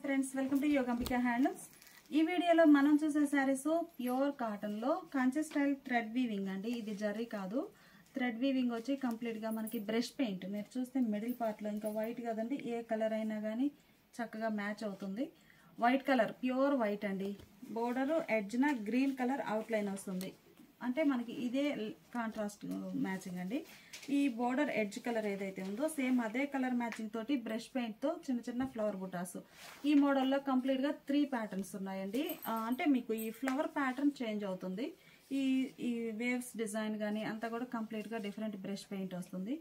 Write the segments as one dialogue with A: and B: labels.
A: Friends welcome to Yogambika handlooms. ఈ వీడియోలో మనం చూసే శారీస్ ప్యూర్ కాటన్ లో కంచి స్టైల్ థ్రెడ్ వీవింగ్ అండి. ఇది జరీ కాదు, థ్రెడ్ వీవింగ్ వచ్చి కంప్లీట్ గా మనకి బ్రష్ పెయింట్. మీరు చూస్తే మిడిల్ పార్ట్ లో ఇంకా వైట్ కదండి, ఏ కలర్ అయినా కానీ చక్కగా మ్యాచ్ అవుతుంది. వైట్ కలర్, ప్యూర్ వైట్ అండి. బోర్డర్ ఎడ్జ్న గ్రీన్ కలర్ అవుట్ లైన్ వస్తుంది, అంటే మనకి ఇదే కాంట్రాస్ట్ మ్యాచింగ్ అండి. ఈ బోర్డర్ ఎడ్జ్ కలర్ ఏదైతే ఉందో సేమ్ అదే కలర్ మ్యాచింగ్ తోటి బ్రష్ పెయింట్ తో చిన్న చిన్న ఫ్లవర్ బుటాస్. ఈ మోడల్లో కంప్లీట్ గా 3 ప్యాటర్న్స్ ఉన్నాయండి. అంటే మీకు ఈ ఫ్లవర్ ప్యాటర్న్ చేంజ్ అవుతుంది. ఈ వేవ్స్ డిజైన్ కానీ అంతా కూడా కంప్లీట్ గా డిఫరెంట్ బ్రష్ పెయింట్ వస్తుంది.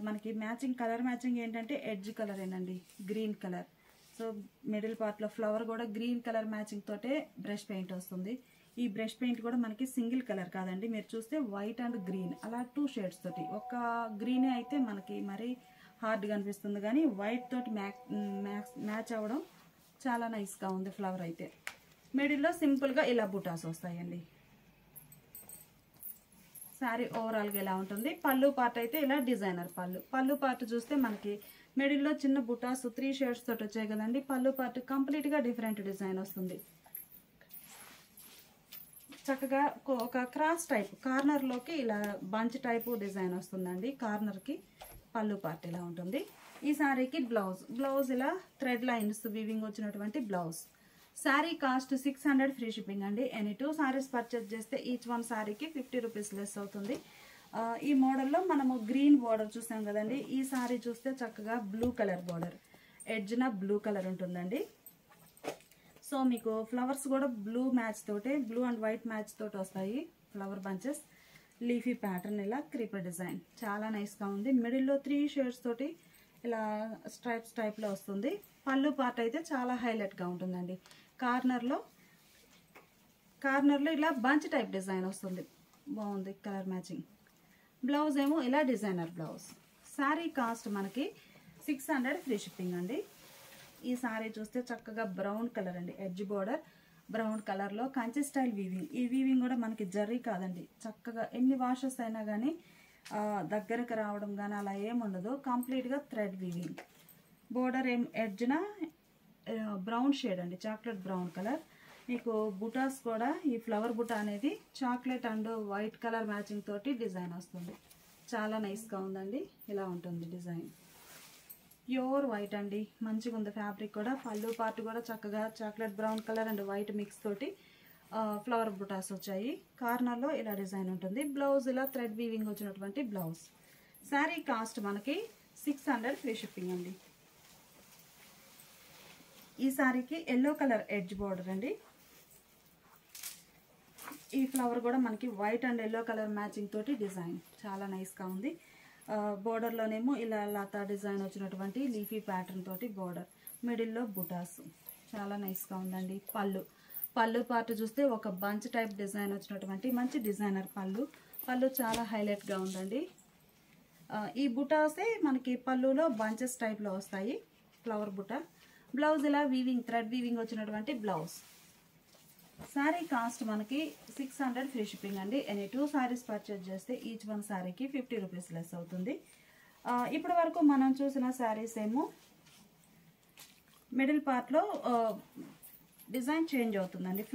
A: మనకి మ్యాచింగ్ కలర్ మ్యాచింగ్ ఏంటంటే ఎడ్జ్ కలర్ ఏనండి, green colour. So middle part లో ఫ్లవర్ కూడా గ్రీన్ కలర్ మ్యాచింగ్ తోటే బ్రష్ పెయింట్ వస్తుంది. ఈ బ్రష్ పెయింట్ కూడా మనకి సింగిల్ కలర్ కాదండి, మీరు చూస్తే వైట్ అండ్ గ్రీన్ అలా 2 షేడ్స్ తోటి. ఒక గ్రీన్ అయితే మనకి మరీ హార్డ్గా అనిపిస్తుంది, కానీ వైట్ తోటి మ్యాచ్ అవ్వడం చాలా నైస్గా ఉంది. ఫ్లవర్ అయితే మిడిల్లో సింపుల్గా ఇలా బుటాస్ వస్తాయండి. శారీ ఓవరాల్గా ఇలా ఉంటుంది. పళ్ళు పార్ట్ అయితే ఇలా డిజైనర్ పళ్ళు పార్ట్ చూస్తే మనకి మిడిల్లో చిన్న బుటాస్ 3 షేడ్స్ తోటి వచ్చాయి కదండి. పళ్ళు పార్ట్ కంప్లీట్గా డిఫరెంట్ డిజైన్ వస్తుంది. చక్కగా ఒక క్రాస్ టైప్ కార్నర్లోకి ఇలా బంచ్ టైపు డిజైన్ వస్తుందండి. కార్నర్కి పళ్ళు పార్ట్ ఇలా ఉంటుంది. ఈ శారీకి బ్లౌజ్ ఇలా థ్రెడ్ లైన్స్ వీవింగ్ వచ్చినటువంటి blouse. Sari cost 600 free shipping అండి. ఎనీ 2 శారీస్ పర్చేజ్ చేస్తే ఈచ్ వన్ శారీకి 50 రూపీస్ లెస్ అవుతుంది. ఈ మోడల్లో మనము గ్రీన్ బోర్డర్ చూసాం కదండి. ఈ శారీ చూస్తే చక్కగా బ్లూ కలర్ బోర్డర్, ఎడ్జ్న బ్లూ కలర్ ఉంటుందండి. సో మీకు ఫ్లవర్స్ కూడా బ్లూ మ్యాచ్ తోటే, బ్లూ అండ్ వైట్ మ్యాచ్ తోటి వస్తాయి ఫ్లవర్ బంచెస్. లీఫీ ప్యాటర్న్ ఇలా క్రీపర్ డిజైన్ చాలా నైస్గా ఉంది. మిడిల్లో 3 షేడ్స్ తోటి ఇలా స్ట్రైప్స్ టైప్లో వస్తుంది. పళ్ళు పార్ట్ అయితే చాలా హైలైట్గా ఉంటుందండి. కార్నర్లో ఇలా బంచ్ టైప్ డిజైన్ వస్తుంది, బాగుంది కలర్ మ్యాచింగ్. బ్లౌజ్ ఏమో ఇలా డిజైనర్ బ్లౌజ్. శారీ కాస్ట్ మనకి 600 ఫ్రీ షిప్పింగ్ అండి. ఈ శారీ చూస్తే చక్కగా బ్రౌన్ కలర్ అండి, ఎడ్జ్ బోర్డర్ బ్రౌన్ కలర్లో కంచి స్టైల్ వీవింగ్. ఈ వీవింగ్ కూడా మనకి జర్రీ కాదండి, చక్కగా ఎన్ని వాషెస్ అయినా కానీ దగ్గరకు రావడం కానీ అలా ఏముండదు. కంప్లీట్గా థ్రెడ్ వీవింగ్. బోర్డర్ ఏం ఎడ్జ్న బ్రౌన్ షేడ్ అండి, చాక్లెట్ బ్రౌన్ కలర్. మీకు బుటాస్ కూడా ఈ ఫ్లవర్ బుటా అనేది chocolate and white colour matching తోటి డిజైన్ వస్తుంది. చాలా నైస్గా ఉందండి. ఇలా ఉంటుంది డిజైన్. ప్యూర్ వైట్ అండి, మంచిగా ఉంది ఫ్యాబ్రిక్ కూడా. పళ్ళు పార్ట్ కూడా చక్కగా chocolate brown colour and white mix తోటి ఫ్లవర్ బుటాస్ వచ్చాయి. కార్నర్లో ఇలా డిజైన్ ఉంటుంది. బ్లౌజ్ ఇలా థ్రెడ్ వీవింగ్ వచ్చినటువంటి బ్లౌజ్. శారీ కాస్ట్ మనకి 600 ఫ్రీ షిప్పింగ్ అండి. ఈ శారీకి ఎల్లో కలర్ ఎడ్జ్ బోర్డర్ అండి. ఈ ఫ్లవర్ కూడా మనకి white and yellow colour matching తోటి డిజైన్ చాలా నైస్గా ఉంది. బోర్డర్లోనేమో ఇలా లతా డిజైన్ వచ్చినటువంటి లీఫీ ప్యాటర్న్ తోటి బోర్డర్, మిడిల్లో బుటాస్ చాలా నైస్గా ఉందండి. పళ్ళు పార్ట్ చూస్తే ఒక బంచ్ టైప్ డిజైన్ వచ్చినటువంటి మంచి డిజైనర్ పళ్ళు చాలా హైలైట్గా ఉందండి. ఈ బుటాసే మనకి పళ్ళులో బంచెస్ టైప్లో వస్తాయి, ఫ్లవర్ బుటా. బ్లౌజ్ ఇలా వీవింగ్ థ్రెడ్ వీవింగ్ వచ్చినటువంటి బ్లౌజ్. శారీ కాస్ట్ మనకి 600 ఫ్రీ షిప్పింగ్ అండి. ఎనీ 2 శారీస్ పర్చేజ్ చేస్తే ఈచ్ వన్ శారీకి 50 రూపీస్ లెస్ అవుతుంది. ఇప్పటి వరకు మనం చూసిన శారీస్ ఏమో మిడిల్ పార్ట్లో డిజైన్ చేంజ్ అవుతుందండి.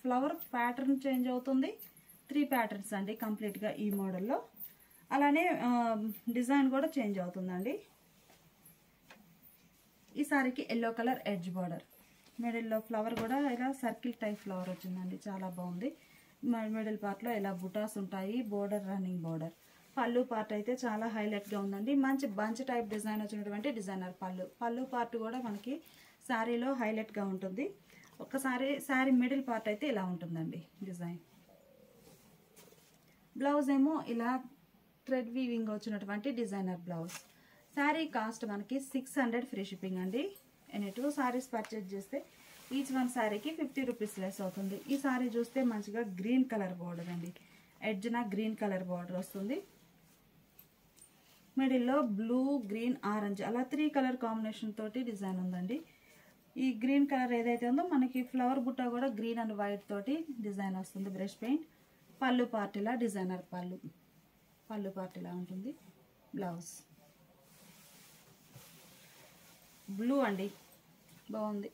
A: ఫ్లవర్ ప్యాటర్న్ చేంజ్ అవుతుంది. 3 ప్యాటర్న్స్ అండి కంప్లీట్గా ఈ మోడల్లో. అలానే డిజైన్ కూడా చేంజ్ అవుతుందండి. ఈ శారీకి ఎల్లో కలర్ ఎడ్జ్ బార్డర్, మిడిల్లో ఫ్లవర్ కూడా ఇలా సర్కిల్ టైప్ ఫ్లవర్ వచ్చిందండి, చాలా బాగుంది. మిడిల్ పార్ట్లో ఇలా బుటాస్ ఉంటాయి, బోర్డర్ రన్నింగ్ బోర్డర్. పళ్ళు పార్ట్ అయితే చాలా హైలైట్గా ఉందండి. మంచి బంచ్ టైప్ డిజైన్ వచ్చినటువంటి డిజైనర్ పళ్ళు పార్ట్ కూడా మనకి శారీలో హైలైట్గా ఉంటుంది. ఒకసారి శారీ మిడిల్ పార్ట్ అయితే ఇలా ఉంటుందండి డిజైన్. బ్లౌజ్ ఏమో ఇలా థ్రెడ్ వీవింగ్ వచ్చినటువంటి డిజైనర్ బ్లౌజ్. శారీ కాస్ట్ మనకి 600 ఫ్రీ షిప్పింగ్ అండి. ఎనీ 2 శారీస్ పర్చేజ్ చేస్తే ఈచ్ వన్ శారీకి 50 రూపీస్ లెస్ అవుతుంది. ఈ శారీ చూస్తే మంచిగా గ్రీన్ కలర్ బోర్డర్ అండి, ఎడ్జ్న గ్రీన్ కలర్ బోర్డర్ వస్తుంది. మిడిల్లో బ్లూ, గ్రీన్, ఆరెంజ్ అలా 3 కలర్ కాంబినేషన్ తోటి డిజైన్ ఉందండి. ఈ గ్రీన్ కలర్ ఏదైతే ఉందో మనకి ఫ్లవర్ బుట్ట కూడా గ్రీన్ అండ్ వైట్ తోటి డిజైన్ వస్తుంది, బ్రష్ పెయింట్. పళ్ళు పార్ట్ ఇలా డిజైనర్ పళ్ళు పార్ట్ ఇలా ఉంటుంది. బ్లౌజ్ బ్లూ అండి, బాగుంది.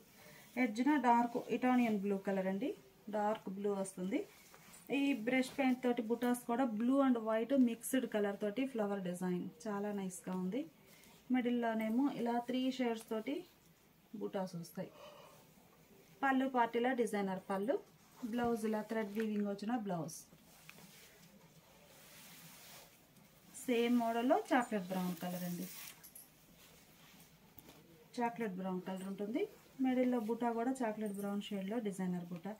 A: ఎడ్జ్న డార్క్ ఇటాలియన్ బ్లూ కలర్ అండి, డార్క్ బ్లూ వస్తుంది. ఈ బ్రష్ పెయింట్ తోటి బుటాస్ కూడా blue and white mixed colour తోటి ఫ్లవర్ డిజైన్ చాలా నైస్గా ఉంది. మిడిల్లోనేమో ఇలా 3 షేడ్స్ తోటి బుటాస్ వస్తాయి. పళ్ళు పార్టీలో డిజైనర్ పళ్ళు, బ్లౌజ్ ఇలా థ్రెడ్ వీవింగ్ వచ్చిన బ్లౌజ్. సేమ్ మోడల్లో చాక్లెట్ బ్రౌన్ కలర్ అండి, చాక్లెట్ బ్రౌన్ కలర్ ఉంటుంది. మిడిల్లో బుటా కూడా చాక్లెట్ బ్రౌన్ షేడ్లో డిజైనర్ బుటా.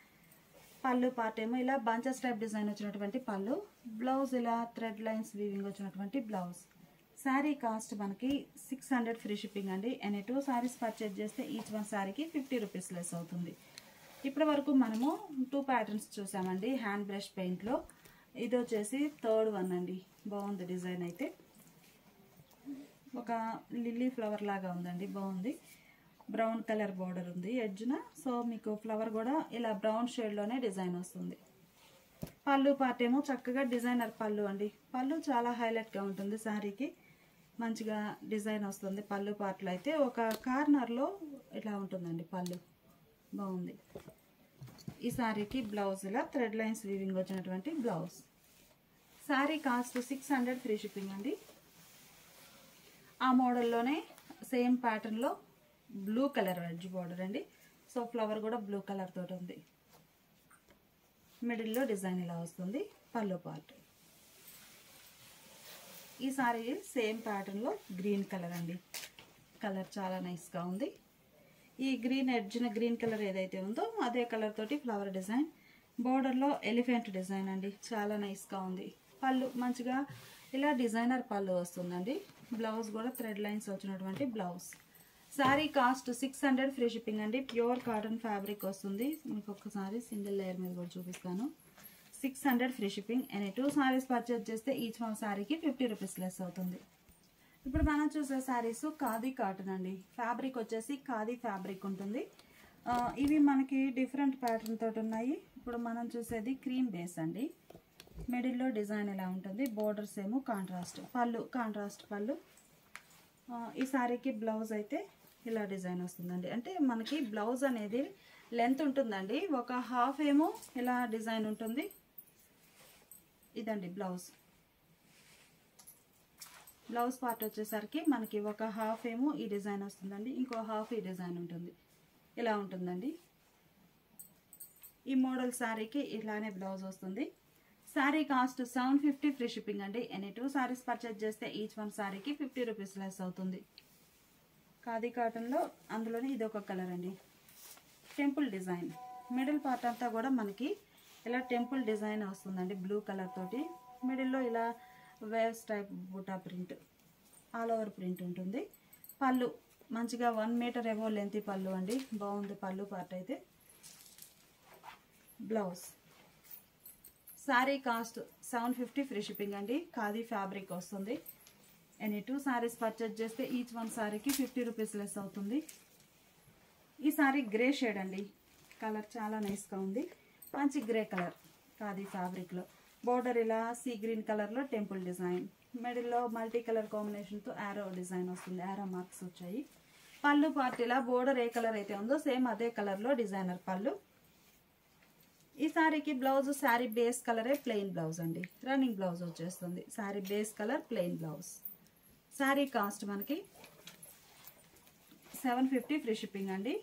A: పళ్ళు పార్ట్ ఏమో ఇలా బంచెస్ టైప్ డిజైన్ వచ్చినటువంటి పళ్ళు, బ్లౌజ్ ఇలా థ్రెడ్ లైన్స్ వీవింగ్ వచ్చినటువంటి బ్లౌజ్. శారీ కాస్ట్ మనకి 600 ఫ్రీ షిప్పింగ్ అండి. ఎనీ 2 సారీస్ పర్చేజ్ చేస్తే ఈచ్ వన్ శారీకి 50 రూపీస్ లెస్ అవుతుంది. ఇప్పటి వరకు మనము 2 ప్యాటర్న్స్ చూసామండి హ్యాండ్ బ్రష్ పెయింట్లో. ఇది వచ్చేసి థర్డ్ వన్ అండి, బాగుంది డిజైన్ అయితే. ఒక లిల్లీ ఫ్లవర్ లాగా ఉందండి, బాగుంది. బ్రౌన్ కలర్ బార్డర్ ఉంది ఎడ్జ్న. సో మీకు ఫ్లవర్ కూడా ఇలా బ్రౌన్ షేడ్లోనే డిజైన్ వస్తుంది. పళ్ళు పార్ట్ ఏమో చక్కగా డిజైనర్ పళ్ళు అండి. పళ్ళు చాలా హైలైట్గా ఉంటుంది శారీకి, మంచిగా డిజైన్ వస్తుంది. పళ్ళు పార్ట్లో అయితే ఒక కార్నర్లో ఇట్లా ఉంటుందండి పళ్ళు, బాగుంది. ఈ శారీకి బ్లౌజ్ ఇలా థ్రెడ్ లైన్స్ వీవింగ్ వచ్చినటువంటి blouse. Sari cost 600 free shipping అండి. ఆ మోడల్లోనే సేమ్ ప్యాటర్న్లో బ్లూ కలర్ ఎడ్జ్ బార్డర్ అండి. సో ఫ్లవర్ కూడా బ్లూ కలర్ తోటి ఉంది. మిడిల్లో డిజైన్ ఇలా వస్తుంది. పళ్ళు పార్ట్. ఈ సారీ సేమ్ ప్యాటర్న్లో గ్రీన్ కలర్ అండి, కలర్ చాలా నైస్గా ఉంది. ఈ గ్రీన్ ఎడ్జ్న గ్రీన్ కలర్ ఏదైతే ఉందో అదే కలర్ తోటి ఫ్లవర్ డిజైన్. బోర్డర్లో ఎలిఫెంట్ డిజైన్ అండి, చాలా నైస్గా ఉంది. పళ్ళు మంచిగా ఇలా డిజైనర్ పళ్ళు వస్తుందండి. బ్లౌజ్ కూడా థ్రెడ్ లైన్స్ వచ్చినటువంటి blouse. Sari cost 600 free shipping అండి. ప్యూర్ కాటన్ ఫ్యాబ్రిక్ వస్తుంది. మీకు ఒక్కసారి సింగిల్ లేయర్ మీద కూడా చూపిస్తాను. 600 free shipping. Any 2 saris purchase చేస్తే ఈచ్ వన్ శారీకి 50 రూపీస్ లెస్ అవుతుంది. ఇప్పుడు మనం చూసే శారీస్ ఖాదీ కాటన్ అండి. ఫ్యాబ్రిక్ వచ్చేసి ఖాదీ ఫ్యాబ్రిక్ ఉంటుంది. ఇవి మనకి డిఫరెంట్ ప్యాటర్న్ తోటి ఉన్నాయి. ఇప్పుడు మనం చూసేది క్రీమ్ బేస్ అండి. మిడిల్లో డిజైన్ ఇలా ఉంటుంది. బోర్డర్స్ ఏమో కాంట్రాస్ట్, పళ్ళు కాంట్రాస్ట్ పళ్ళు. ఈ శారీకి బ్లౌజ్ అయితే ఇలా డిజైన్ వస్తుందండి. అంటే మనకి బ్లౌజ్ అనేది లెంత్ ఉంటుందండి. ఒక హాఫ్ ఏమో ఇలా డిజైన్ ఉంటుంది. ఇదండి బ్లౌజ్. బ్లౌజ్ పార్ట్ వచ్చేసరికి మనకి ఒక హాఫ్ ఏమో ఈ డిజైన్ వస్తుందండి, ఇంకో హాఫ్ ఈ డిజైన్ ఉంటుంది. ఇలా ఉంటుందండి. ఈ మోడల్ శారీకి ఇలానే బ్లౌజ్ వస్తుంది. శారీ కాస్ట్ 750 ఫ్రీ షిప్పింగ్ అండి. ఎనీ 2 సారీస్ పర్చేజ్ చేస్తే ఈచ్ వన్ శారీకి 50 రూపీస్ లెస్ అవుతుంది. ఖాదీ కాటన్లో అందులోనే ఇది ఒక కలర్ అండి, టెంపుల్ డిజైన్. మిడిల్ పార్ట్ అంతా కూడా మనకి ఇలా టెంపుల్ డిజైన్ వస్తుందండి, బ్లూ కలర్ తోటి. మిడిల్లో ఇలా వేవ్స్ టైప్ బూటా ప్రింట్, ఆల్ ఓవర్ ప్రింట్ ఉంటుంది. పళ్ళు మంచిగా 1 మీటర్ ఏవో లెంత్ పళ్ళు అండి, బాగుంది పళ్ళు పార్ట్ అయితే. Blouse. Sari cost 750 free shipping అండి. ఖాదీ ఫ్యాబ్రిక్ వస్తుంది. ఎనీ 2 సారీస్ పర్చేజ్ చేస్తే ఈచ్ వన్ సారీకి 50 రూపీస్ లెస్ అవుతుంది. ఈ సారీ గ్రే షేడ్ అండి, కలర్ చాలా నైస్గా ఉంది. మంచి గ్రే కలర్ ఖాదీ ఫ్యాబ్రిక్లో. బోర్డర్ ఇలా సీ గ్రీన్ కలర్లో టెంపుల్ డిజైన్. మిడిల్లో మల్టీ కలర్ కాంబినేషన్తో యారో డిజైన్ వస్తుంది, యారో మార్క్స్ వచ్చాయి. పళ్ళు పార్ట్ ఇలా బోర్డర్ ఏ కలర్ అయితే ఉందో సేమ్ అదే కలర్లో డిజైనర్ పళ్ళు. ఈ శారీకి బ్లౌజ్ శారీ బేస్ కలరే ప్లెయిన్ బ్లౌజ్ అండి, రన్నింగ్ బ్లౌజ్ వచ్చేస్తుంది. Sari base colour plain blouse. Sari cost మనకి 750 ఫ్రీ షిప్పింగ్ అండి.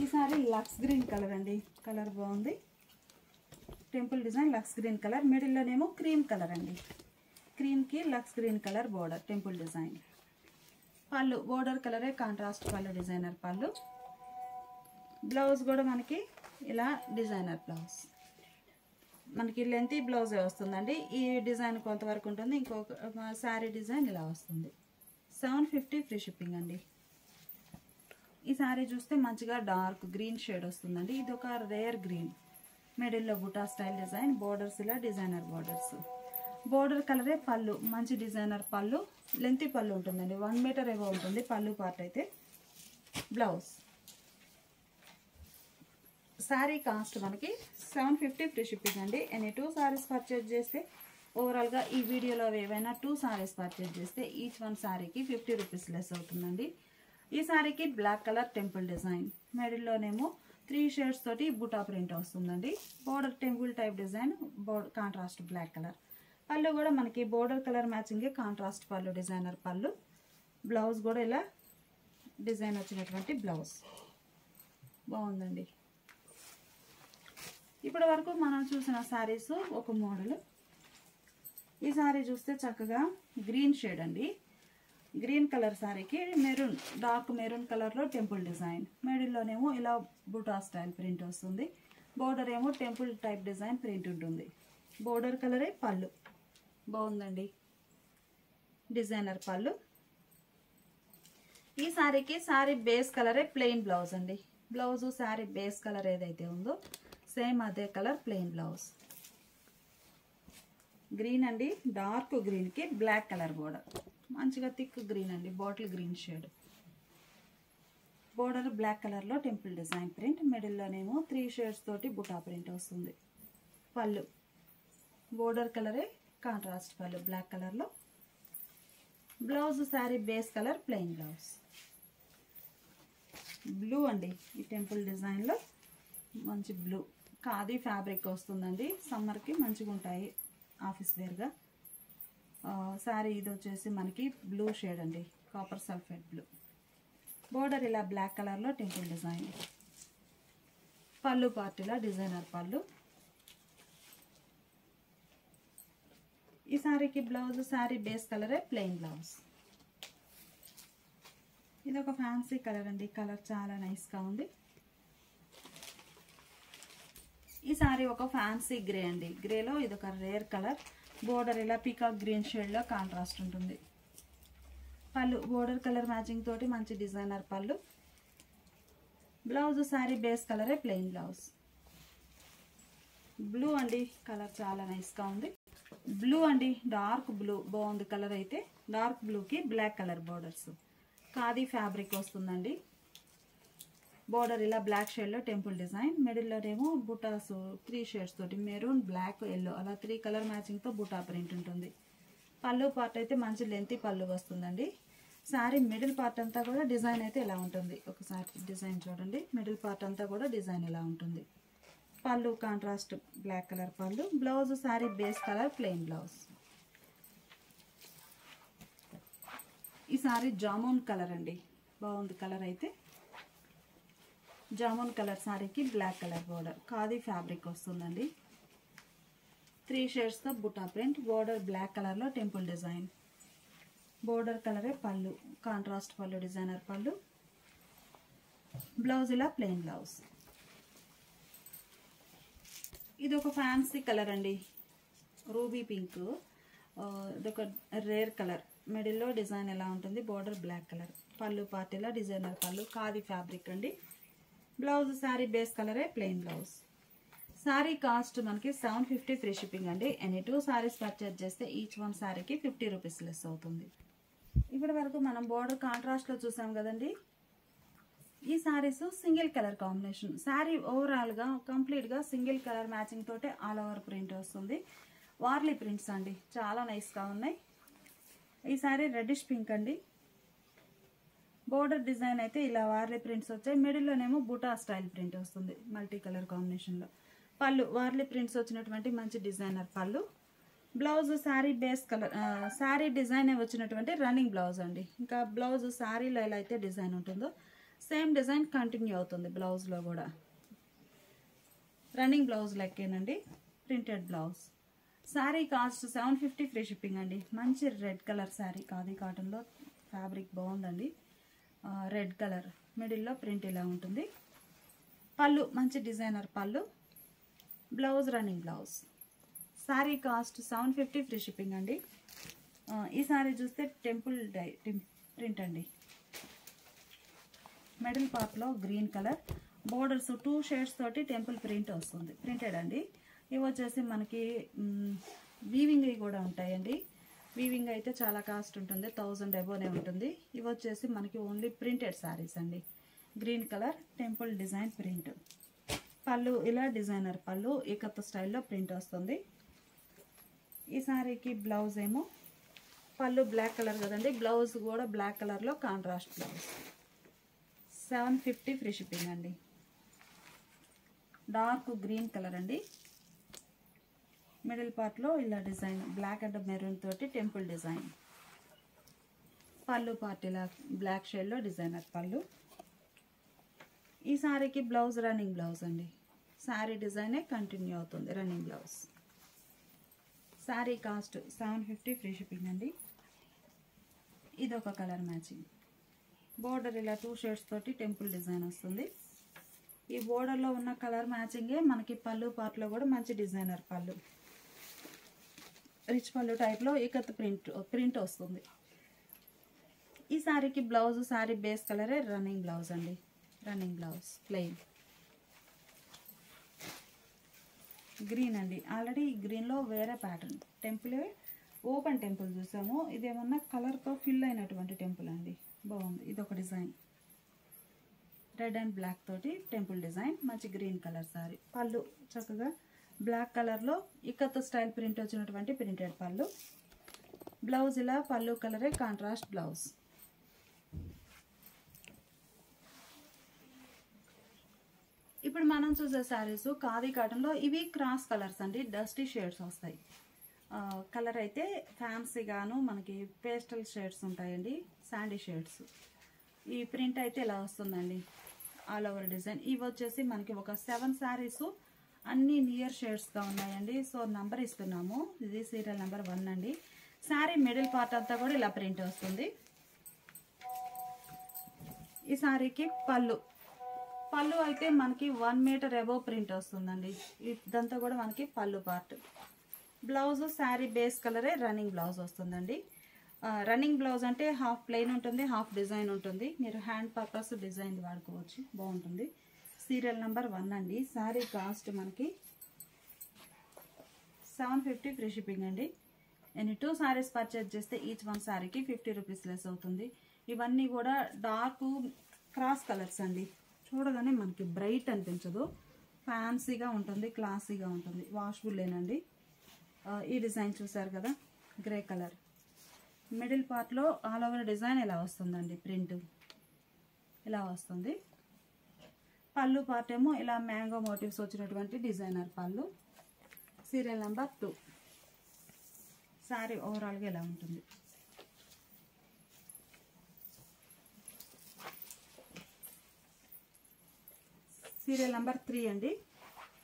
A: ఈ శారీ లక్స్ గ్రీన్ కలర్ అండి, కలర్ బాగుంది. Temple design lux green colour. మిడిల్లోనేమో క్రీమ్ కలర్ అండి, క్రీమ్కి lux green colour border temple design. Pallu border కలరే కాంట్రాస్ట్ పళ్ళు డిజైనర్ పళ్ళు. బ్లౌజ్ కూడా మనకి ఇలా డిజైనర్ బ్లౌజ్. మనకి లెంతీ బ్లౌజే వస్తుందండి. ఈ డిజైన్ కొంతవరకు ఉంటుంది, ఇంకొక శారీ డిజైన్ ఇలా వస్తుంది. 750 ఫ్రీ షిప్పింగ్ అండి. ఈ శారీ చూస్తే మంచిగా డార్క్ గ్రీన్ షేడ్ వస్తుందండి. ఇది ఒక రేర్ గ్రీన్. మిడిల్లో బుటా స్టైల్ డిజైన్. బోర్డర్స్ ఇలా డిజైనర్ బోర్డర్స్. బోర్డర్ కలరే పళ్ళు, మంచి డిజైనర్ పళ్ళు. లెంతీ పళ్ళు ఉంటుందండి, 1 మీటర్ ఏవో ఉంటుంది పళ్ళు పార్ట్ అయితే. బ్లౌజ్. శారీ కాస్ట్ మనకి 750 ఫ్రీ షిప్పింగ్ అండి. ఎనీ 2 సారీస్ పర్చేజ్ చేస్తే ఓవరాల్గా ఈ వీడియోలో ఏవైనా 2 సారీస్ పర్చేజ్ చేస్తే ఈచ్ వన్ శారీకి 50 రూపీస్ లెస్ అవుతుందండి. ఈ సారీకి బ్లాక్ కలర్ టెంపుల్ డిజైన్, మిడిల్లోనేమో 3 షేడ్స్ తోటి బుటా ప్రింట్ వస్తుందండి. Border temple type design, contrast black colour. Pallu కూడా మనకి బోర్డర్ కలర్ మ్యాచింగే కాంట్రాస్ట్ పళ్ళు, డిజైనర్ పళ్ళు. బ్లౌజ్ కూడా ఇలా డిజైన్ వచ్చినటువంటి బ్లౌజ్ బాగుందండి. ఇప్పటి వరకు మనం చూసిన శారీస్ ఒక మోడల్. ఈ శారీ చూస్తే చక్కగా గ్రీన్ షేడ్ అండి. గ్రీన్ కలర్ శారీకి మెరూన్, డార్క్ మెరూన్ కలర్లో టెంపుల్ డిజైన్, మిడిల్లోనేమో ఇలా బుటా స్టైల్ ప్రింట్ వస్తుంది. బోర్డర్ ఏమో టెంపుల్ టైప్ డిజైన్ ప్రింట్ ఉంటుంది. బోర్డర్ కలరే పళ్ళు బాగుందండి, డిజైనర్ పళ్ళు. ఈ శారీకి శారీ బేస్ కలరే ప్లెయిన్ బ్లౌజ్ అండి. బ్లౌజు శారీ బేస్ కలర్ ఏదైతే ఉందో సేమ్ అదే కలర్ ప్లెయిన్ బ్లౌజ్. గ్రీన్ అండి, డార్క్ గ్రీన్కి బ్లాక్ కలర్ బోర్డర్, మంచిగా థిక్ గ్రీన్ అండి, bottle green shade. Border black కలర్లో టెంపుల్ డిజైన్ ప్రింట్, మిడిల్లోనేమో 3 షేడ్స్ తోటి బుటా ప్రింట్ వస్తుంది. పళ్ళు బోర్డర్ కలరే కాంట్రాస్ట్ పళ్ళు బ్లాక్ కలర్లో. Blouse sari base colour plain blouse. Blue అండి, ఈ టెంపుల్ డిజైన్లో మంచి బ్లూ ఖాదీ ఫ్యాబ్రిక్ వస్తుందండి. సమ్మర్కి మంచిగా ఉంటాయి ఆఫీస్ వేర్గా. శారీ ఇది వచ్చేసి మనకి బ్లూ షేడ్ అండి, కాపర్ సల్ఫేట్ బ్లూ. బోర్డర్ ఇలా బ్లాక్ కలర్లో టెంపుల్ డిజైన్. పళ్ళు పార్టీలా డిజైనర్ పళ్ళు. ఈ శారీకి బ్లౌజ్ శారీ బేస్ కలరే ప్లెయిన్ బ్లౌజ్. ఇది ఒక ఫ్యాన్సీ కలర్ అండి, కలర్ చాలా నైస్గా ఉంది. ఈ సారీ ఒక ఫ్యాన్సీ గ్రే అండి. గ్రేలో ఇది ఒక రేర్ కలర్. బోర్డర్ ఇలా పీకాక్ గ్రీన్ షేడ్లో కాంట్రాస్ట్ ఉంటుంది. పళ్ళు బోర్డర్ కలర్ మ్యాచింగ్ తోటి మంచి డిజైనర్ పళ్ళు. బ్లౌజ్ శారీ బేస్ కలరే ప్లెయిన్ బ్లౌజ్. బ్లూ అండి, కలర్ చాలా నైస్గా ఉంది. బ్లూ అండి, డార్క్ బ్లూ బాగుంది కలర్. అయితే డార్క్ బ్లూకి black colour borders, khadi fabric వస్తుందండి. బోర్డర్ ఇలా బ్లాక్ షేడ్లో టెంపుల్ డిజైన్, మిడిల్లోనేమో బుటాస్ 3 షేడ్స్ తోటి మెరూన్, బ్లాక్, ఎల్లో అలా 3 కలర్ మ్యాచింగ్తో బుటా ప్రింట్ ఉంటుంది. పళ్ళు పార్ట్ అయితే మంచి లెంతీ పళ్ళు వస్తుందండి. శారీ మిడిల్ పార్ట్ అంతా కూడా డిజైన్ అయితే ఇలా ఉంటుంది. ఒకసారి డిజైన్ చూడండి, మిడిల్ పార్ట్ అంతా కూడా డిజైన్ ఇలా ఉంటుంది. పళ్ళు కాంట్రాస్ట్ బ్లాక్ కలర్ పళ్ళు. Blouse sari base colour plain blouse. ఈ శారీ జామున్ కలర్ అండి, బాగుంది కలర్. అయితే జామున్ కలర్ శారీకి black colour border, khadi fabric వస్తుందండి. 3 షేడ్స్తో బుటా ప్రింట్. బోర్డర్ బ్లాక్ కలర్లో టెంపుల్ డిజైన్. బోర్డర్ కలరే పళ్ళు, కాంట్రాస్ట్ పళ్ళు డిజైనర్ పళ్ళు. బ్లౌజ్ ఇలా ప్లెయిన్ బ్లౌజ్. ఇది ఒక ఫ్యాన్సీ కలర్ అండి, రూబీ పింక్. ఇదొక రేర్ కలర్. మిడిల్లో డిజైన్ ఎలా ఉంటుంది, బోర్డర్ బ్లాక్ కలర్. పళ్ళు పార్టీలా డిజైనర్ పళ్ళు, ఖాదీ ఫ్యాబ్రిక్ అండి. బ్లౌజ్ శారీ బేస్ కలరే ప్లెయిన్ బ్లౌజ్. శారీ కాస్ట్ మనకి 750 ఫ్రీ షిప్పింగ్ అండి. ఎనీ 2 శారీస్ పర్చేజ్ చేస్తే ఈచ్ వన్ శారీకి 50 రూపీస్ లెస్ అవుతుంది. ఇప్పటి వరకు మనం బోర్డర్ కాంట్రాస్ట్లో చూసాం కదండి. ఈ saris single colour combination. Sari ఓవరాల్గా కంప్లీట్గా సింగిల్ కలర్ మ్యాచింగ్ తోటే ఆల్ ఓవర్ ప్రింట్ వస్తుంది. వార్లీ ప్రింట్స్ అండి, చాలా నైస్గా ఉన్నాయి. ఈ శారీ రెడ్డిష్ పింక్ అండి. బోర్డర్ డిజైన్ అయితే ఇలా వార్లీ ప్రింట్స్ వచ్చాయి. మిడిల్లోనేమో బుటా స్టైల్ ప్రింట్ వస్తుంది మల్టీ కలర్ కాంబినేషన్లో. పళ్ళు వార్లీ ప్రింట్స్ వచ్చినటువంటి మంచి డిజైనర్ పళ్ళు. Blouse sari base colour, sari design వచ్చినటువంటి రన్నింగ్ బ్లౌజ్ అండి. ఇంకా బ్లౌజ్ శారీలో ఎలా అయితే డిజైన్ ఉంటుందో సేమ్ డిజైన్ కంటిన్యూ అవుతుంది బ్లౌజ్లో కూడా. రన్నింగ్ బ్లౌజ్ లెక్కేనండి, printed blouse. Sari cost 750 free shipping అండి. మంచి రెడ్ కలర్ శారీ, ఖాదీ కాటన్లో ఫ్యాబ్రిక్ బాగుందండి. రెడ్ కలర్, మిడిల్లో ప్రింట్ ఇలా ఉంటుంది. పళ్ళు మంచి డిజైనర్ పళ్ళు. Blouse running blouse. Sari cost 750 free shipping అండి. ఈ శారీ చూస్తే టెంపుల్ ప్రింట్ అండి. మిడిల్ పార్ట్లో గ్రీన్ కలర్, బోర్డర్స్ 2 షేడ్స్ తోటి టెంపుల్ ప్రింట్ వస్తుంది, ప్రింటెడ్ అండి. ఇవి వచ్చేసి మనకి వీవింగ్ కూడా ఉంటాయండి. వీవింగ్ అయితే చాలా కాస్ట్ ఉంటుంది, 1000 అబోనే ఉంటుంది. ఇవి వచ్చేసి మనకి ఓన్లీ ప్రింటెడ్ శారీస్ అండి. Green colour temple design print. పళ్ళు ఇలా డిజైనర్ పళ్ళు, ఏకత్వ స్టైల్లో ప్రింట్ వస్తుంది. ఈ శారీకి బ్లౌజ్ ఏమో పళ్ళు బ్లాక్ కలర్ కదండి, బ్లౌజ్ కూడా బ్లాక్ కలర్లో కాంట్రాస్ట్ బ్లౌజ్. 750 ఫ్రీ షిప్పింగ్ అండి. డార్క్ గ్రీన్ కలర్ అండి. మిడిల్ పార్ట్లో ఇలా డిజైన్ బ్లాక్ అండ్ మెరూన్ తోటి టెంపుల్ డిజైన్. పళ్ళు పార్ట్ ఇలా బ్లాక్ షేడ్లో డిజైనర్ పళ్ళు. ఈ శారీకి బ్లౌజ్ రన్నింగ్ బ్లౌజ్ అండి. శారీ డిజైనే కంటిన్యూ అవుతుంది running blouse. Sari cost 750 free shipping అండి. ఇది ఒక కలర్ మ్యాచింగ్. బోర్డర్ ఇలా 2 షేడ్స్ తోటి టెంపుల్ డిజైన్ వస్తుంది. ఈ బోర్డర్లో ఉన్న కలర్ మ్యాచింగే మనకి పళ్ళు పార్ట్లో కూడా మంచి డిజైనర్ పళ్ళు. రిచ్ పళ్ళు టైప్లో ఇకత్ ప్రింట్ వస్తుంది. ఈ శారీకి బ్లౌజ్ శారీ బేస్ కలరే రన్నింగ్ బ్లౌజ్ అండి. రన్నింగ్ బ్లౌజ్ ప్లెయిన్ గ్రీన్ అండి. ఆల్రెడీ ఈ గ్రీన్లో వేరే ప్యాటర్న్ టెంపుల్ ఓపెన్ టెంపుల్ చూసాము. ఇదేమన్నా కలర్తో ఫిల్ అయినటువంటి టెంపుల్ అండి. బాగుంది. ఇది ఒక డిజైన్ రెడ్ అండ్ బ్లాక్ తోటి టెంపుల్ డిజైన్. మంచి గ్రీన్ కలర్ సారీ. పళ్ళు చక్కగా బ్లాక్ కలర్లో ఇకత్ స్టైల్ ప్రింట్ వచ్చినటువంటి ప్రింటెడ్ పళ్ళు. బ్లౌజ్ ఇలా పళ్ళు కలరే కాంట్రాస్ట్ బ్లౌజ్. ఇప్పుడు మనం చూసే శారీస్ ఖాదీ కాటన్లో ఇవి క్రాస్ కలర్స్ అండి. డస్టీ షేడ్స్ వస్తాయి. కలర్ అయితే ఫ్యాన్సీగాను మనకి పేస్టల్ షేడ్స్ ఉంటాయండి. Sandy shades. ఈ ప్రింట్ అయితే ఇలా వస్తుందండి. All over design. ఇవి వచ్చేసి మనకి ఒక 7 శారీస్ అన్ని నియర్ షేడ్స్గా ఉన్నాయండి. సో నంబర్ ఇస్తున్నాము. ఇది సీరియల్ నెంబర్ 1 అండి. శారీ మిడిల్ పార్ట్ అంతా కూడా ఇలా ప్రింట్ వస్తుంది. ఈ శారీకి పళ్ళు అయితే మనకి 1 మీటర్ అబోవ్ ప్రింట్ వస్తుందండి. ఇదంతా కూడా మనకి పళ్ళు పార్ట్. బ్లౌజ్ శారీ బేస్ కలరే రన్నింగ్ బ్లౌజ్ వస్తుందండి. రన్నింగ్ బ్లౌజ్ అంటే హాఫ్ ప్లెయిన్ ఉంటుంది, హాఫ్ డిజైన్ ఉంటుంది. మీరు హ్యాండ్ పర్పస్ డిజైన్ వాడుకోవచ్చు. బాగుంటుంది. సీరియల్ నెంబర్ 1 అండి. శారీ కాస్ట్ మనకి 750 ఫ్రీ షిప్పింగ్ అండి. ఎన్ని 2 శారీస్ పర్చేజ్ చేస్తే ఈచ్ 1 శారీకి 50 రూపీస్ లెస్ అవుతుంది. ఇవన్నీ కూడా డార్క్ క్రాస్ కలర్స్ అండి. చూడగానే మనకి బ్రైట్ అనిపించదు. ఫ్యాన్సీగా ఉంటుంది, క్లాసీగా ఉంటుంది. వాషబుల్లేనండి. ఈ డిజైన్ చూసారు కదా, గ్రే కలర్. మిడిల్ పార్ట్లో ఆల్ ఓవర్ డిజైన్ ఇలా వస్తుందండి. ప్రింట్ ఇలా వస్తుంది. పళ్ళు పార్ట్ ఏమో ఇలా మ్యాంగో మోటివ్స్ వచ్చినటువంటి డిజైనర్ పళ్ళు. Serial number 2. శారీ ఓవరాల్గా ఇలా ఉంటుంది. సీరియల్ నెంబర్ 3 అండి.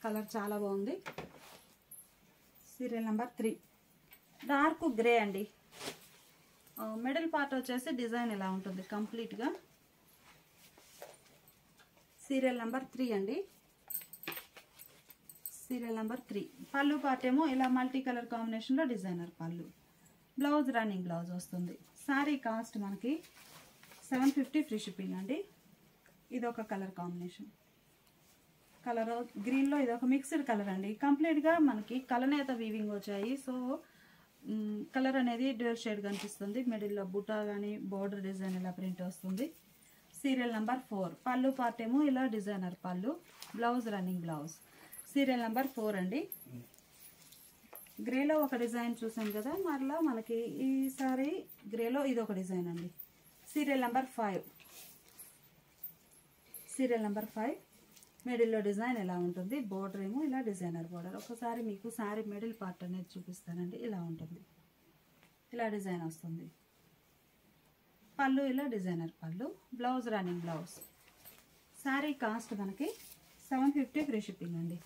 A: కలర్ చాలా బాగుంది. సీరియల్ నెంబర్ 3 డార్క్ గ్రే అండి. మిడిల్ పార్ట్ వచ్చేసి డిజైన్ ఇలా ఉంటుంది కంప్లీట్గా. సీరియల్ నెంబర్ 3 అండి. Serial number 3. పళ్ళు పార్ట్ ఏమో ఇలా మల్టీ కలర్ కాంబినేషన్లో డిజైనర్ పళ్ళు. బ్లౌజ్ రన్నింగ్ బ్లౌజ్ వస్తుంది. శారీ కాస్ట్ మనకి 750 ఫ్రీ షిప్పింగ్ అండి. ఇది ఒక కలర్ కాంబినేషన్. కలర్ గ్రీన్లో ఇది ఒక మిక్స్డ్ కలర్ అండి. కంప్లీట్గా మనకి కలనేత వీవింగ్ వచ్చాయి. సో కలర్ అనేది డ్యూయల్ షేడ్ కనిపిస్తుంది. మిడిల్లో బుటా కానీ బోర్డర్ డిజైన్ ఇలా ప్రింట్ వస్తుంది. Serial number 4. పళ్ళు పార్ట్ ఏమో ఇలా డిజైనర్ పళ్ళు. Blouse running blouse. Serial number 4 అండి. గ్రేలో ఒక డిజైన్ చూసాం కదా, మరలా మనకి ఈసారి గ్రేలో ఇది ఒక డిజైన్ అండి. Serial number 5. Serial number 5. మిడిల్లో డిజైన్ ఎలా ఉంటుంది. బోర్డర్ ఏమో ఇలా డిజైనర్ బోర్డర్. ఒకసారి మీకు శారీ మిడిల్ పార్ట్ అనేది చూపిస్తానండి. ఇలా ఉంటుంది. ఇలా డిజైన్ వస్తుంది. పళ్ళు ఇలా డిజైనర్ పళ్ళు. Blouse running blouse. Sari cost మనకి 750 ఫ్రీ షిప్పింగ్ అండి.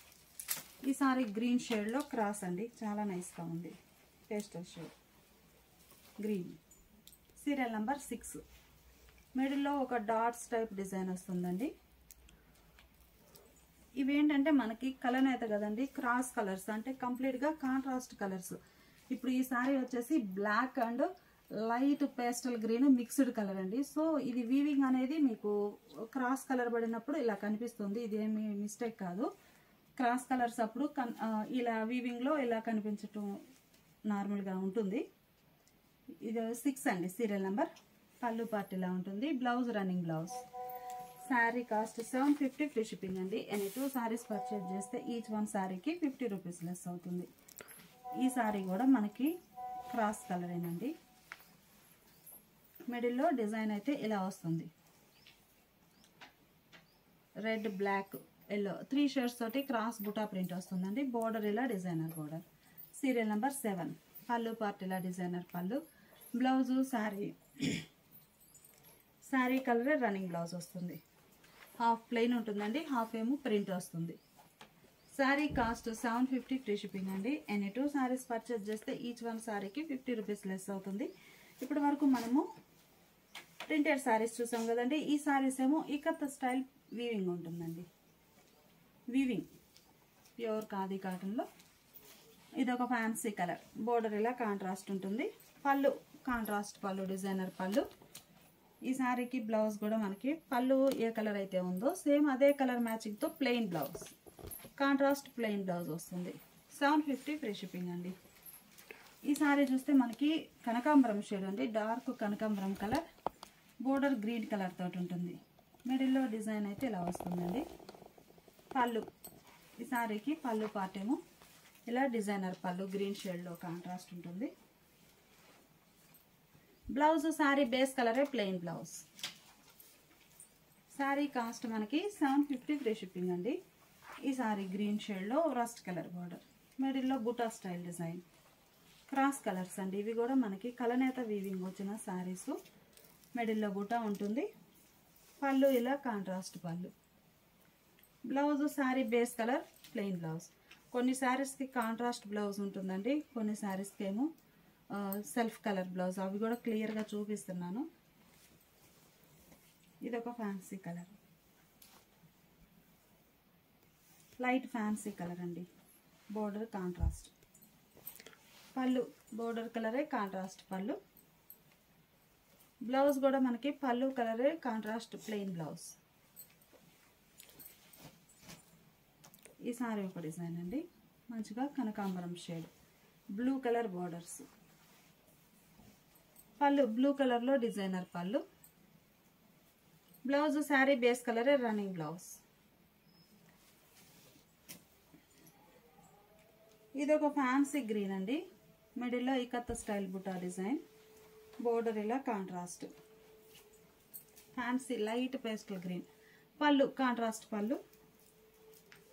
A: ఈ సారీ గ్రీన్ షేడ్లో క్రాస్ అండి. చాలా నైస్గా ఉంది. Pastel shade green. Serial number 6. మిడిల్లో ఒక డాట్స్ టైప్ డిజైన్ వస్తుందండి. ఇవేంటంటే మనకి కలర్ అయితే కదండి, క్రాస్ కలర్స్ అంటే కంప్లీట్గా కాంట్రాస్ట్ కలర్స్. ఇప్పుడు ఈ సారీ వచ్చేసి black and light pastel green mixed colour అండి. సో ఇది వీవింగ్ అనేది మీకు క్రాస్ కలర్ పడినప్పుడు ఇలా కనిపిస్తుంది. ఇదేమి మిస్టేక్ కాదు. క్రాస్ కలర్స్ అప్పుడు ఇలా వీవింగ్లో ఇలా కనిపించటం నార్మల్గా ఉంటుంది. ఇది 6 అండి సీరియల్ నెంబర్. పళ్ళు పార్ట్ ఇలా ఉంటుంది. Blouse running blouse. Sari cost 750 free shipping అండి. ఎనీ 2 శారీస్ పర్చేజ్ చేస్తే ఈచ్ 1 శారీకి 50 రూపీస్ లెస్ అవుతుంది. ఈ శారీ కూడా మనకి క్రాస్ కలరేనండి. మిడిల్లో డిజైన్ అయితే ఇలా వస్తుంది. రెడ్, బ్లాక్, ఎల్లో 3 షేడ్స్ తోటి క్రాస్ బుటా ప్రింట్ వస్తుందండి. బోర్డర్ ఇలా డిజైనర్ బోర్డర్. Serial number 7. పళ్ళు పార్ట్ ఇలా డిజైనర్ పళ్ళు. బ్లౌజు శారీ కలరే రన్నింగ్ బ్లౌజ్ వస్తుంది. హాఫ్ ప్లెయిన్ ఉంటుందండి, హాఫ్ ఏమో ప్రింట్ వస్తుంది. శారీ కాస్ట్ 750 ఫ్రీ షిప్పింగ్ అండి. ఎనీ 2 శారీస్ పర్చేజ్ చేస్తే ఈచ్ వన్ శారీకి 50 రూపీస్ లెస్ అవుతుంది. ఇప్పటి వరకు మనము ప్రింటెడ్ శారీస్ చూసాం కదండి. ఈ శారీస్ ఏమో ఇకత్ స్టైల్ వీవింగ్ ఉంటుందండి. వీవింగ్ ప్యూర్ ఖాదీ కాటన్లో. ఇదొక ఫ్యాన్సీ కలర్. బోర్డర్ ఇలా కాంట్రాస్ట్ ఉంటుంది. పళ్ళు కాంట్రాస్ట్ పళ్ళు, డిజైనర్ పళ్ళు. ఈ శారీకి బ్లౌజ్ కూడా మనకి పళ్ళు ఏ కలర్ అయితే ఉందో సేమ్ అదే కలర్ మ్యాచింగ్తో plain blouse, contrast plain blouse వస్తుంది. 750 ఫ్రీ షిప్పింగ్ అండి. ఈ శారీ చూస్తే మనకి కనకాంబరం షేడ్ అండి, డార్క్ కనకాంబరం కలర్. బోర్డర్ గ్రీన్ కలర్ తోటి ఉంటుంది. మిడిల్లో డిజైన్ అయితే ఇలా వస్తుందండి. పళ్ళు, ఈ శారీకి పళ్ళు పార్ట్ ఏమో ఇలా డిజైనర్ పళ్ళు గ్రీన్ షేడ్లో కాంట్రాస్ట్ ఉంటుంది. బ్లౌజ్ శారీ బేస్ కలరే ప్లెయిన్ బ్లౌజ్. శారీ కాస్ట్ మనకి 750 ఫ్రీ షిప్పింగ్ అండి. ఈ శారీ గ్రీన్ షేడ్లో రస్ట్ కలర్ బోర్డర్, మిడిల్లో బుటా స్టైల్ డిజైన్, క్రాస్ కలర్స్ అండి. ఇవి కూడా మనకి కలనేత వీవింగ్ వచ్చిన శారీస్. మిడిల్లో బుటా ఉంటుంది. పళ్ళు ఇలా contrast pallu. Blouse sari base colour plain blouse. కొన్ని శారీస్కి కాంట్రాస్ట్ బ్లౌజ్ ఉంటుందండి, కొన్ని శారీస్కి ఏమో సెల్ఫ్ కలర్ బ్లౌజ్. అవి కూడా క్లియర్గా చూపిస్తున్నాను. ఇదొక fancy colour, light fancy colour అండి. Border contrast. పళ్ళు బోర్డర్ కలరే కాంట్రాస్ట్ పళ్ళు. బ్లౌజ్ కూడా మనకి పళ్ళు కలరే కాంట్రాస్ట్ ప్లెయిన్ బ్లౌజ్. ఈ సారీ ఒక డిజైన్ అండి, మంచిగా కనకాంబరం shade, blue colour borders. Pallu blue కలర్లో డిజైనర్ పళ్ళు. బ్లౌజ్ శారీ బేస్ కలరే రన్నింగ్ బ్లౌజ్. ఇది ఒక ఫ్యాన్సీ గ్రీన్ అండి, మిడిల్లో ikat style buta design. Border ఇలా contrast fancy light pastel green. Pallu contrast pallu.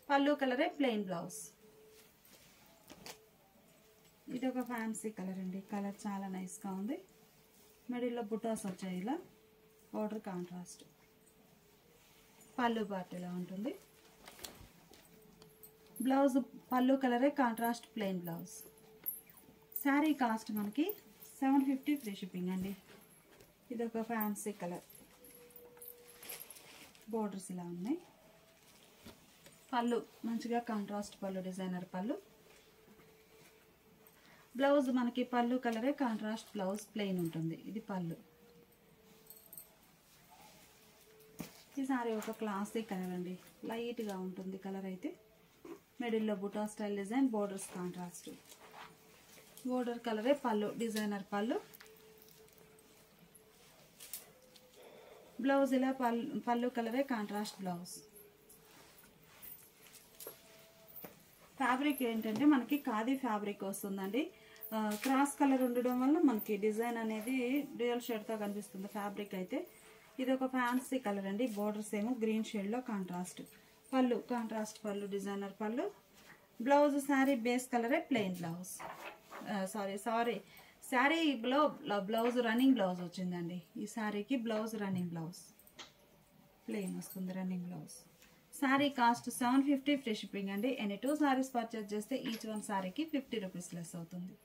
A: Pallu కలరే ప్లెయిన్ బ్లౌజ్. ఇది ఒక ఫ్యాన్సీ కలర్ అండి, కలర్ చాలా నైస్గా ఉంది. మిడిల్లో బుటాస్ వచ్చాయి ఇలా, బోర్డర్ కాంట్రాస్ట్. పళ్ళు పార్ట్ ఇలా ఉంటుంది. బ్లౌజ్ పళ్ళు కలరే contrast plain blouse. Sari cost మనకి 750 ఫ్రీ షిప్పింగ్ అండి. ఇది ఒక ఫ్యాన్సీ కలర్. బోర్డర్స్ ఇలా ఉన్నాయి. పళ్ళు మంచిగా కాంట్రాస్ట్ పళ్ళు, డిజైనర్ పళ్ళు. బ్లౌజ్ మనకి పళ్ళు కలరే కాంట్రాస్ట్ బ్లౌజ్, ప్లెయిన్ ఉంటుంది. ఇది పళ్ళు. ఈ సారీ ఒక క్లాసిక్ కలర్ అండి, లైట్గా ఉంటుంది కలర్ అయితే. మిడిల్లో బుటా style design, borders contrast. Border కలరే పళ్ళు, డిజైనర్ పళ్ళు. బ్లౌజ్ ఇలా పళ్ళు కలరే కాంట్రాస్ట్ బ్లౌజ్. ఫ్యాబ్రిక్ ఏంటంటే మనకి ఖాదీ ఫ్యాబ్రిక్ వస్తుందండి. క్రాస్ కలర్ ఉండడం వల్ల మనకి డిజైన్ అనేది డ్యూయల్ షేడ్తో కనిపిస్తుంది ఫ్యాబ్రిక్ అయితే. ఇది ఒక ఫ్యాన్సీ కలర్ అండి. బోర్డర్స్ ఏమో గ్రీన్ షేడ్లో కాంట్రాస్ట్. పళ్ళు కాంట్రాస్ట్ పళ్ళు, డిజైనర్ పళ్ళు. బ్లౌజ్ శారీ బేస్ కలరే plain blouse. Sari blouse running blouse వచ్చిందండి. ఈ శారీకి బ్లౌజ్ రన్నింగ్ బ్లౌజ్, ప్లెయిన్ వస్తుంది running blouse. Sari cost 750 free shipping అండి. ఎనీ 2 శారీస్ పర్చేజ్ చేస్తే ఈచ్ వన్ శారీకి 50 రూపీస్ లెస్ అవుతుంది.